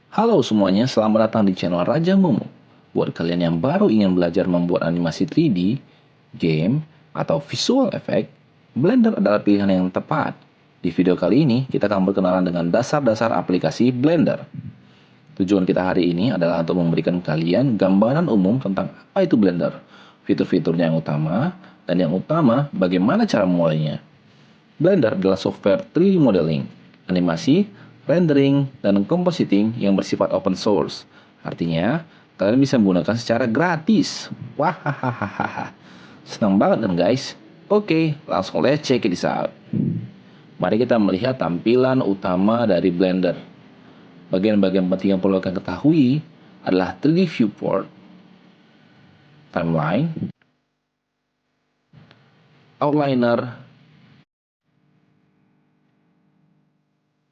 Halo semuanya, selamat datang di channel Raja Momo. Buat kalian yang baru ingin belajar membuat animasi 3D, game, atau visual effect, Blender adalah pilihan yang tepat. Di video kali ini, kita akan berkenalan dengan dasar-dasar aplikasi Blender. Tujuan kita hari ini adalah untuk memberikan kalian gambaran umum tentang apa itu Blender, fitur-fiturnya yang utama, dan yang utama, bagaimana cara memulainya. Blender adalah software 3D modeling, animasi, rendering, dan compositing yang bersifat open source. Artinya, kalian bisa menggunakan secara gratis. Wah, senang banget kan guys? Oke, langsung let's check it out. Mari kita melihat tampilan utama dari Blender. Bagian-bagian penting yang perlu kalian ketahui adalah 3D viewport, timeline, outliner,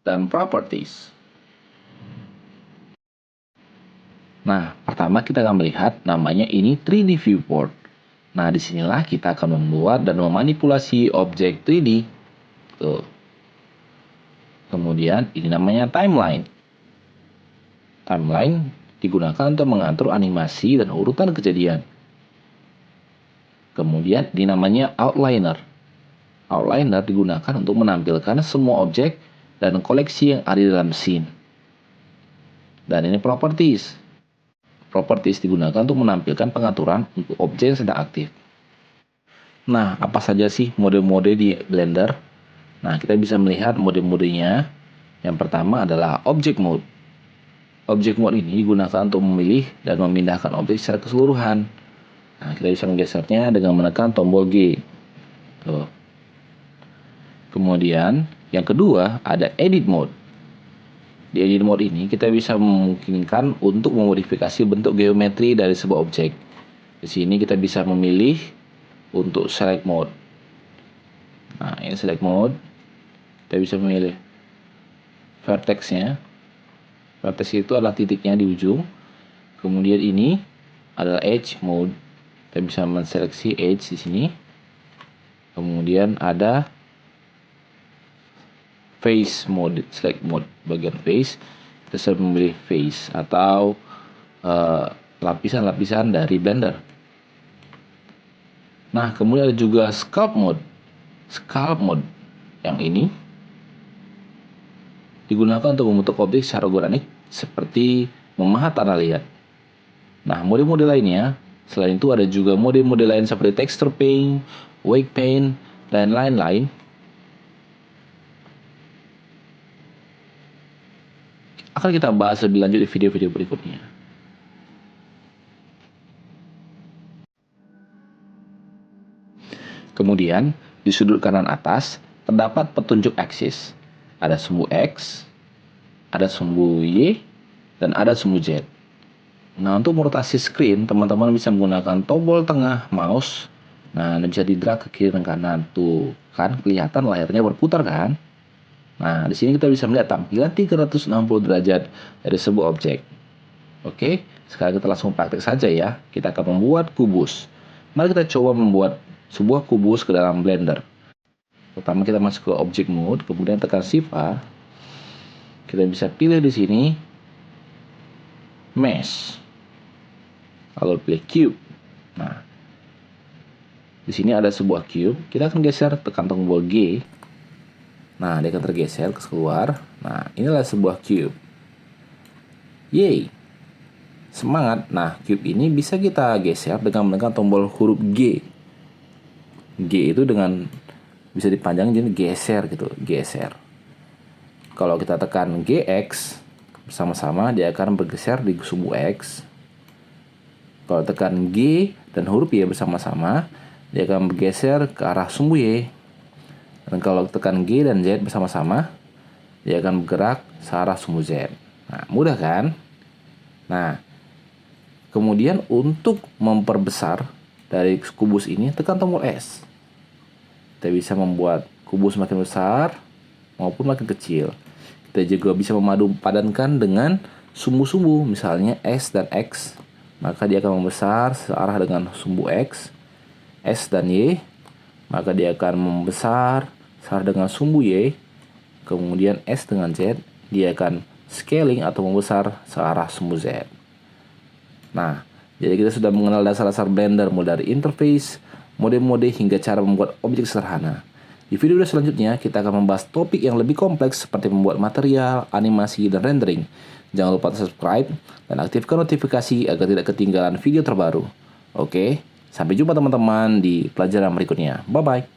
dan properties. Nah, pertama kita akan melihat namanya ini 3D viewport. Nah, disinilah kita akan membuat dan memanipulasi objek 3D. Tuh. Kemudian ini namanya timeline. Timeline digunakan untuk mengatur animasi dan urutan kejadian. Kemudian ini namanya outliner. Outliner digunakan untuk menampilkan semua objek dan koleksi yang ada di dalam scene. Dan ini properties. Properties digunakan untuk menampilkan pengaturan untuk objek yang sedang aktif. Nah, apa saja sih mode-mode di Blender? Nah, kita bisa melihat mode-modenya. Yang pertama adalah Object Mode. Object Mode ini digunakan untuk memilih dan memindahkan objek secara keseluruhan. Nah, kita bisa menggesernya dengan menekan tombol G. Tuh. Kemudian, yang kedua ada Edit Mode. Di Edit Mode ini, kita bisa memungkinkan untuk memodifikasi bentuk geometri dari sebuah objek. Di sini kita bisa memilih untuk Select Mode. Nah, ini Select Mode. Kita bisa memilih vertexnya. Vertex itu adalah titiknya di ujung. Kemudian ini adalah Edge Mode. Kita bisa menseleksi Edge di sini. Kemudian ada Face Mode, Select Mode. Bagian Face, kita bisa memilih Face atau lapisan-lapisan dari Blender. Nah, kemudian ada juga Sculpt Mode. Sculpt Mode yang ini digunakan untuk membentuk objek secara organik seperti memahat tanah liat. Nah, mode-mode lainnya, selain itu ada juga mode-mode lain seperti Texture Paint, Wake Paint, dan lain-lain. Akan kita bahas lebih lanjut di video-video berikutnya. Kemudian, di sudut kanan atas, terdapat petunjuk aksis. Ada sumbu X, ada sumbu Y, dan ada sumbu Z. Nah, untuk merotasi screen, teman-teman bisa menggunakan tombol tengah mouse. Nah, ini bisa di-drag ke kiri dan kanan. Tuh, kan kelihatan layarnya berputar kan? Nah, di sini kita bisa melihat tampilan 360 derajat dari sebuah objek. Oke, sekarang kita langsung praktek saja ya. Kita akan membuat kubus. Mari kita coba membuat sebuah kubus ke dalam Blender. Pertama kita masuk ke Object Mode, kemudian tekan Shift A. Kita bisa pilih di sini Mesh. Lalu pilih Cube. Nah, di sini ada sebuah cube. Kita akan geser, tekan tombol G. Nah, dia akan tergeser ke keluar. Nah, inilah sebuah cube. Yeay. Semangat. Nah, cube ini bisa kita geser dengan menekan tombol huruf G. G itu dengan bisa dipanjangin jadi geser gitu, geser. Kalau kita tekan GX bersama-sama, dia akan bergeser di sumbu X. Kalau tekan G dan huruf Y bersama-sama, dia akan bergeser ke arah sumbu Y. Dan kalau tekan G dan Z bersama-sama, dia akan bergerak ke arah sumbu Z. Nah, mudah kan? Nah, kemudian untuk memperbesar dari kubus ini, tekan tombol S. Kita bisa membuat kubus makin besar maupun makin kecil. Kita juga bisa memadu padankan dengan sumbu-sumbu, misalnya S dan X. Maka dia akan membesar searah dengan sumbu X. S dan Y, maka dia akan membesar searah dengan sumbu Y. Kemudian S dengan Z, dia akan scaling atau membesar searah smooth Z. Nah, jadi kita sudah mengenal dasar-dasar Blender mulai dari interface, mode-mode hingga cara membuat objek sederhana. Di video selanjutnya kita akan membahas topik yang lebih kompleks seperti membuat material, animasi, dan rendering. Jangan lupa subscribe dan aktifkan notifikasi agar tidak ketinggalan video terbaru. Oke, sampai jumpa teman-teman di pelajaran berikutnya. Bye-bye.